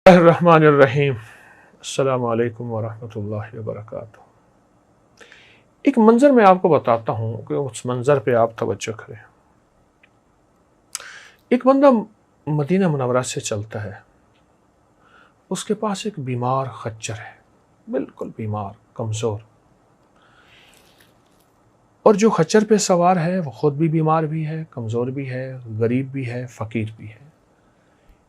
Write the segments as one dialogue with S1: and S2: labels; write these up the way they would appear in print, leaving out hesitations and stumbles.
S1: الرحمن الرحیم۔ السلام علیکم ورحمۃ اللہ وبرکاتہ۔ ایک منظر میں آپ کو بتاتا ہوں کہ اس منظر پہ آپ توجہ کریں۔ ایک بندہ مدینہ منورہ سے چلتا ہے، اس کے پاس ایک بیمار خچر ہے، بالکل بیمار، کمزور، اور جو خچر پہ سوار ہے وہ خود بھی بیمار بھی ہے، کمزور بھی ہے، غریب بھی ہے، فقیر بھی ہے،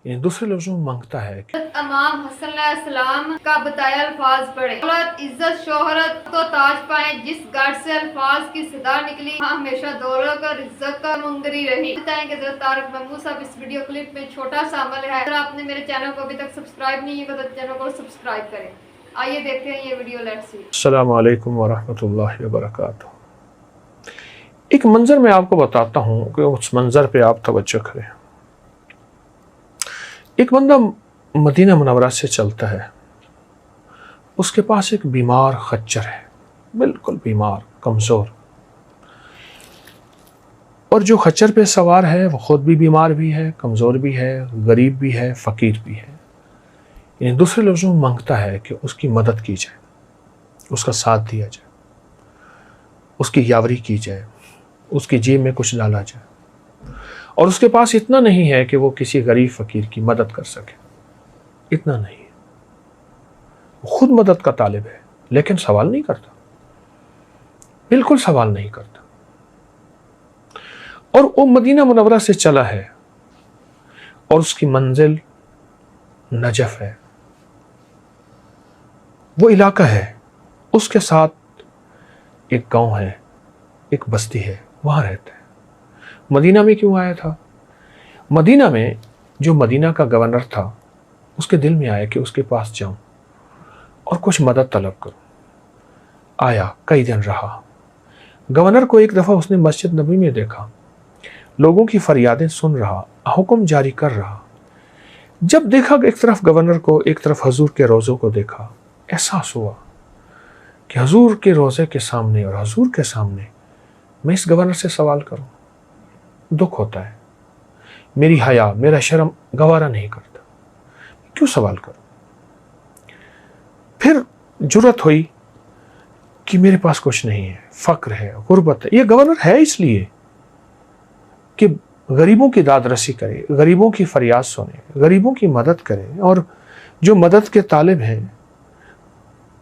S1: یعنی دوسرے لفظوں میں مانگتا ہے کہ
S2: امام حسن علیہ السلام کا بتایا الفاظ پڑھے، دولت، عزت، شہرت تو تاج پائیں، جس گھر سے الفاظ کی صدا نکلی ہمیشہ دولت اور عزت کا منگری رہی۔ بتائیں کہ حضرت طارق محمود صاحب اس ویڈیو کلپ میں چھوٹا سا عمل ہے، اگر آپ نے میرے چینل کو ابھی تک سبسکرائب نہیں کیا تو چینل کو سبسکرائب کریں۔ آئیے دیکھتے ہیں یہ ویڈیو، لیٹس سی۔
S1: السلام علیکم ورحمۃ اللہ وبرکاتہ۔ ایک منظر میں آپ کو بتاتا ہوں کہ اس منظر پہ آپ توجہ کریں۔ ایک بندہ مدینہ منورہ سے چلتا ہے، اس کے پاس ایک بیمار خچر ہے، بالکل بیمار، کمزور، اور جو خچر پہ سوار ہے وہ خود بھی بیمار بھی ہے، کمزور بھی ہے، غریب بھی ہے، فقیر بھی ہے، یعنی دوسرے لفظوں میں مانگتا ہے کہ اس کی مدد کی جائے، اس کا ساتھ دیا جائے، اس کی یاوری کی جائے، اس کی جیب میں کچھ ڈالا جائے، اور اس کے پاس اتنا نہیں ہے کہ وہ کسی غریب فقیر کی مدد کر سکے، اتنا نہیں ہے، وہ خود مدد کا طالب ہے، لیکن سوال نہیں کرتا، بالکل سوال نہیں کرتا، اور وہ مدینہ منورہ سے چلا ہے اور اس کی منزل نجف ہے، وہ علاقہ ہے، اس کے ساتھ ایک گاؤں ہے، ایک بستی ہے، وہاں رہتا ہے۔ مدینہ میں کیوں آیا تھا؟ مدینہ میں جو مدینہ کا گورنر تھا، اس کے دل میں آیا کہ اس کے پاس جاؤں اور کچھ مدد طلب کروں۔ آیا، کئی دن رہا۔ گورنر کو ایک دفعہ اس نے مسجد نبوی میں دیکھا، لوگوں کی فریادیں سن رہا، حکم جاری کر رہا۔ جب دیکھا کہ ایک طرف گورنر کو، ایک طرف حضور کے روضوں کو دیکھا، احساس ہوا کہ حضور کے روضے کے سامنے اور حضور کے سامنے میں اس گورنر سے سوال کروں، دکھ ہوتا ہے، میری حیا، میرا شرم گوارا نہیں کرتا، کیوں سوال کروں؟ پھر جرأت ہوئی کہ میرے پاس کچھ نہیں ہے، فقر ہے، غربت ہے۔ یہ گورنر ہے اس لیے کہ غریبوں کی داد رسی کرے، غریبوں کی فریاد سنے، غریبوں کی مدد کرے، اور جو مدد کے طالب ہیں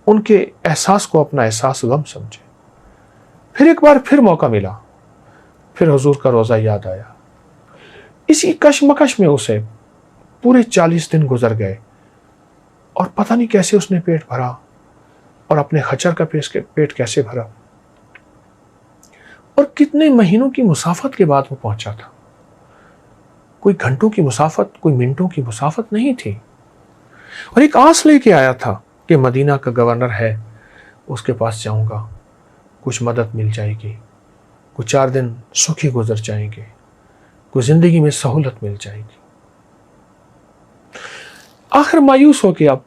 S1: ان کے احساس کو اپنا احساس غم سمجھے۔ پھر ایک بار پھر موقع ملا، پھر حضور کا روضہ یاد آیا۔ اسی کشمکش میں اسے پورے 40 دن گزر گئے، اور پتہ نہیں کیسے اس نے پیٹ بھرا، اور اپنے خچر کا پیٹ کیسے بھرا، اور کتنے مہینوں کی مسافت کے بعد وہ پہنچا تھا۔ کوئی گھنٹوں کی مسافت، کوئی منٹوں کی مسافت نہیں تھی، اور ایک آس لے کے آیا تھا کہ مدینہ کا گورنر ہے، اس کے پاس جاؤں گا، کچھ مدد مل جائے گی، کچھ 4 دن سکھی گزر جائیں گے، کوئی زندگی میں سہولت مل جائے گی۔ آخر مایوس ہو کے اب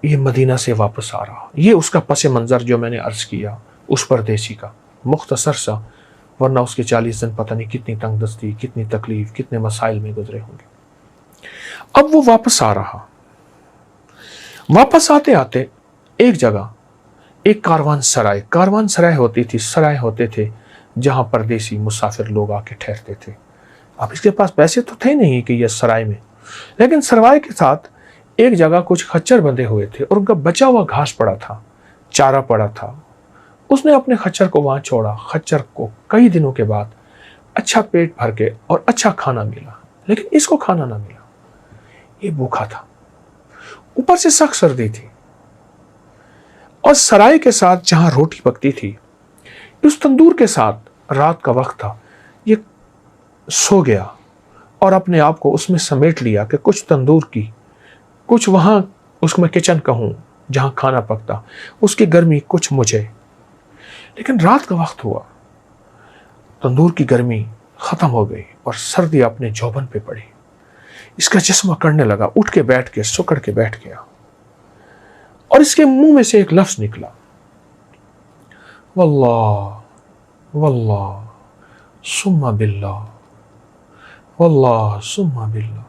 S1: یہ مدینہ سے واپس آ رہا۔ یہ اس کا پس منظر جو میں نے عرض کیا اس پردیسی کا، مختصر سا، ورنہ اس کے 40 دن پتہ نہیں کتنی تنگ دستی، کتنی تکلیف، کتنے مسائل میں گزرے ہوں گے۔ اب وہ واپس آ رہا، واپس آتے آتے ایک جگہ ایک کاروان سرائے ہوتی تھی، سرائے ہوتے تھے جہاں پردیسی مسافر لوگ آ کے ٹھہرتے تھے۔ اب اس کے پاس پیسے تو تھے نہیں کہ یہ سرائے میں، لیکن سرائے کے ساتھ ایک جگہ کچھ خچر بندھے ہوئے تھے، اور ان کا بچا ہوا گھاس پڑا تھا، چارہ پڑا تھا۔ اس نے اپنے خچر کو وہاں چھوڑا۔ خچر کو کئی دنوں کے بعد اچھا پیٹ بھر کے اور اچھا کھانا ملا، لیکن اس کو کھانا نہ ملا، یہ بھوکا تھا، اوپر سے سخت سردی تھی، اور سرائے کے ساتھ جہاں روٹی پکتی تھی، اس تندور کے ساتھ رات کا وقت تھا، یہ سو گیا اور اپنے آپ کو اس میں سمیٹ لیا کہ کچھ تندور کی، کچھ وہاں اس میں کچن کہوں جہاں کھانا پکتا، اس کی گرمی کچھ مجھے۔ لیکن رات کا وقت ہوا، تندور کی گرمی ختم ہو گئی اور سردی اپنے جوبن پہ پڑی، اس کا جسم اکڑنے لگا، اٹھ کے بیٹھ کے سکڑ کے بیٹھ گیا، اور اس کے منہ میں سے ایک لفظ نکلا، واللہ واللہ ثم باللہ، واللہ ثم باللہ۔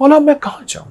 S1: مولا میں کہاں جاؤں،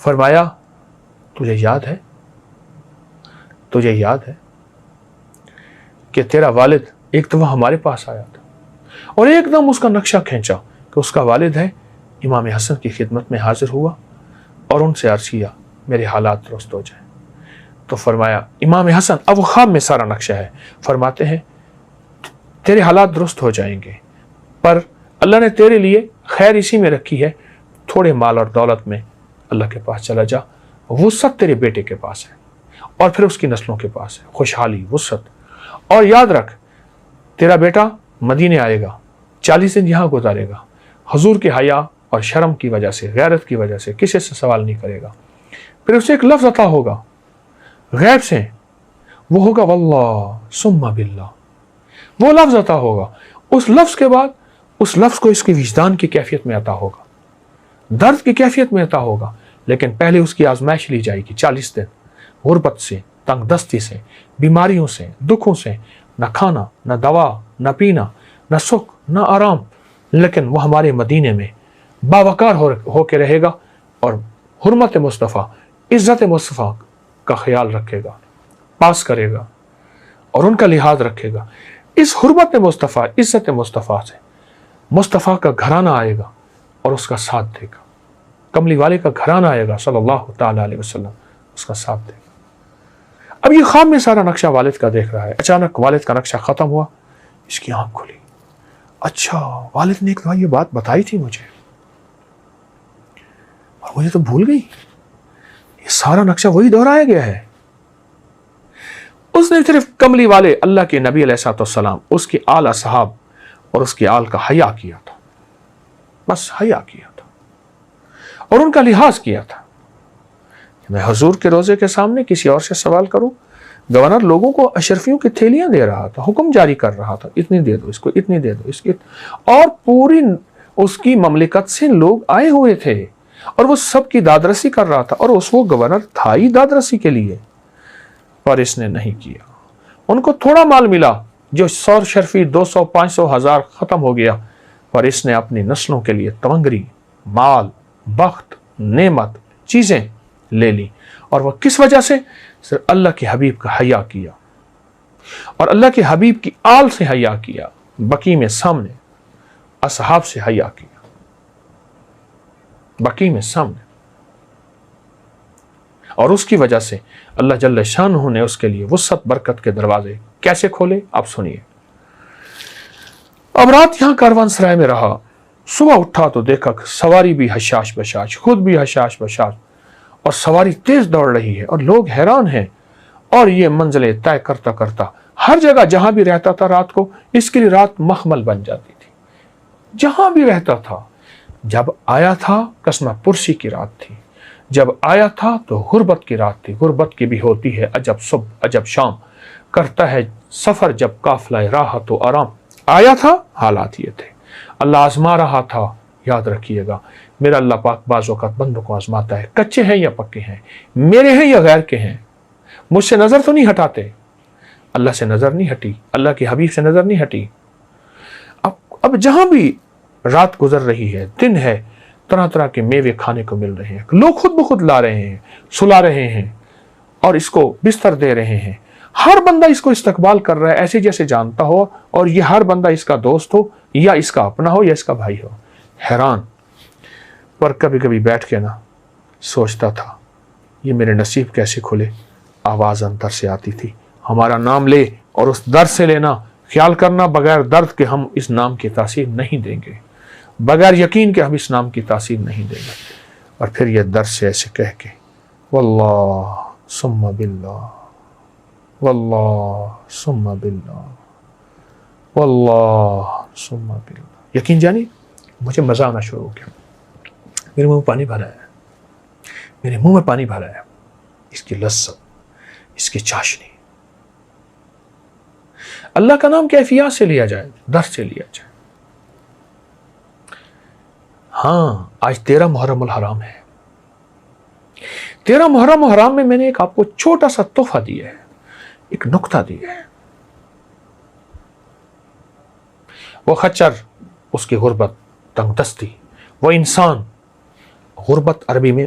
S1: فرمایا تجھے یاد ہے کہ تیرا والد ایک دفعہ ہمارے پاس آیا تھا اور ایک دم اس کا نقشہ کھینچا کہ اس کا والد ہے، امام حسن کی خدمت میں حاضر ہوا اور ان سے عرض کیا میرے حالات درست ہو جائیں. تو فرمایا امام حسن، اب وہ خواب میں سارا نقشہ ہے، فرماتے ہیں تیرے حالات درست ہو جائیں گے، پر اللہ نے تیرے لیے خیر اسی میں رکھی ہے، تھوڑے مال اور دولت میں اللہ کے پاس چلا جا، وسعت تیرے بیٹے کے پاس ہے اور پھر اس کی نسلوں کے پاس ہے، خوشحالی، وسعت. اور یاد رکھ تیرا بیٹا مدینے آئے گا، 40 دن یہاں گزارے گا، حضور کے حیا اور شرم کی وجہ سے، غیرت کی وجہ سے کسی سے سوال نہیں کرے گا. پھر اسے ایک لفظ عطا ہوگا غیب سے، وہ ہوگا واللہ ثم باللہ، وہ لفظ عطا ہوگا. اس لفظ کے بعد اس لفظ کو اس کی وجدان کی کیفیت میں عطا ہوگا، درد کی کیفیت میں عطا ہوگا، لیکن پہلے اس کی آزمائش لی جائے گی. 40 دن غربت سے، تنگ دستی سے، بیماریوں سے، دکھوں سے، نہ کھانا، نہ دوا، نہ پینا، نہ سکھ، نہ آرام، لیکن وہ ہمارے مدینے میں باوقار ہو کے رہے گا اور حرمت مصطفیٰ، عزت مصطفیٰ کا خیال رکھے گا، پاس کرے گا اور ان کا لحاظ رکھے گا. اس حرمت مصطفیٰ، عزت مصطفیٰ سے مصطفیٰ کا گھرانہ آئے گا اور اس کا ساتھ دے گا. کملی والے کا گھرانہ آئے گا صلی اللہ تعالی علیہ وسلم، اس کا ساتھ دے گا. اب یہ خواب میں سارا نقشہ والد کا دیکھ رہا ہے. اچانک والد کا نقشہ ختم ہوا، اس کی آنکھ کھلی. اچھا والد نے ایک دفعہ یہ بات بتائی تھی مجھے اور مجھے تو بھول گئی، یہ سارا نقشہ وہی دہرایا گیا ہے. اس نے صرف کملی والے اللہ کے نبی علیہ الصلوۃ والسلام، اس کے آل اصحاب اور اس کے آل کا حیا کیا تھا، بس حیا کیا تھا اور ان کا لحاظ کیا تھا. میں حضور کے روزے کے سامنے کسی اور سے سوال کروں؟ گورنر لوگوں کو اشرفیوں کی تھیلیاں دے رہا تھا، حکم جاری کر رہا تھا، اتنی دے دو اس کو، اتنی دے دو اس کی، اور پوری اس کی مملکت سے لوگ آئے ہوئے تھے اور وہ سب کی دادرسی کر رہا تھا اور اس وہ گورنر تھا ہی دادرسی کے لیے، پر اس نے نہیں کیا. ان کو تھوڑا مال ملا، جو 100 شرفی 200 500 1000 ختم ہو گیا، پر اس نے اپنی نسلوں کے لیے تمنگری، مال، بخت، نعمت، چیزیں لے لی. اور وہ کس وجہ سے؟ صرف اللہ کے حبیب کا حیا کیا اور اللہ کے حبیب کی آل سے حیا کیا، بقی میں سامنے اصحاب سے حیا کیا، بقی میں سامنے. اور اس کی وجہ سے اللہ جل شانہ نے اس کے لیے وسعت برکت کے دروازے کیسے کھولے آپ سنیے. اب رات یہاں کاروان سرائے میں رہا، صبح اٹھا تو دیکھا کہ سواری بھی حشاش بشاش، خود بھی حشاش بشاش، اور سواری تیز دوڑ رہی ہے اور لوگ حیران ہیں. اور یہ منزلیں طے کرتا کرتا ہر جگہ جہاں بھی رہتا تھا رات کو اس کے لیے رات مخمل بن جاتی تھی. جہاں بھی رہتا تھا، جب آیا تھا قسمہ پرسی کی رات تھی، جب آیا تھا تو غربت کی رات تھی. غربت کی بھی ہوتی ہے عجب صبح عجب شام، کرتا ہے سفر جب قافلہ راحت و آرام. آیا تھا حالات یہ تھے، اللہ آزما رہا تھا. یاد رکھیے گا میرا اللہ پاک بعض اوقات بندوں کو آزماتا ہے، کچے ہیں یا پکے ہیں، میرے ہیں یا غیر کے ہیں. مجھ سے نظر تو نہیں ہٹاتے، اللہ سے نظر نہیں ہٹی، اللہ کے حبیب سے نظر نہیں ہٹی. اب جہاں بھی رات گزر رہی ہے، دن ہے، طرح طرح کے میوے کھانے کو مل رہے ہیں، لوگ خود بخود لا رہے ہیں، سلا رہے ہیں اور اس کو بستر دے رہے ہیں. ہر بندہ اس کو استقبال کر رہا ہے ایسے جیسے جانتا ہو، اور یہ ہر بندہ اس کا دوست ہو یا اس کا اپنا ہو یا اس کا بھائی ہو. حیران. پر کبھی کبھی بیٹھ کے نا سوچتا تھا یہ میرے نصیب کیسے کھلے. آواز اندر سے آتی تھی، ہمارا نام لے اور اس درد سے لینا، خیال کرنا بغیر درد کے ہم اس نام کی تاثیر نہیں دیں گے، بغیر یقین کے ہم اس نام کی تاثیر نہیں دیں گے. اور پھر یہ درد سے ایسے کہہ کے واللہ ثم باللہ، واللہ ثم باللہ، واللہ ثم باللہ. یقین جانی مجھے مزہ آنا شروع ہو گیا. میرے منہ میں پانی بھرا ہے، میرے منہ میں پانی بھرا ہے. اس کی لذت، اس کی چاشنی. اللہ کا نام کیفیات سے لیا جائے، درد سے لیا جائے. ہاں آج 13 محرم الحرام ہے. 13 محرم الحرام میں میں نے ایک آپ کو چھوٹا سا تحفہ دیا ہے، ایک نکتہ دیا ہے. وہ خچر، اس کی غربت، تنگ دستی، وہ انسان. غربت عربی میں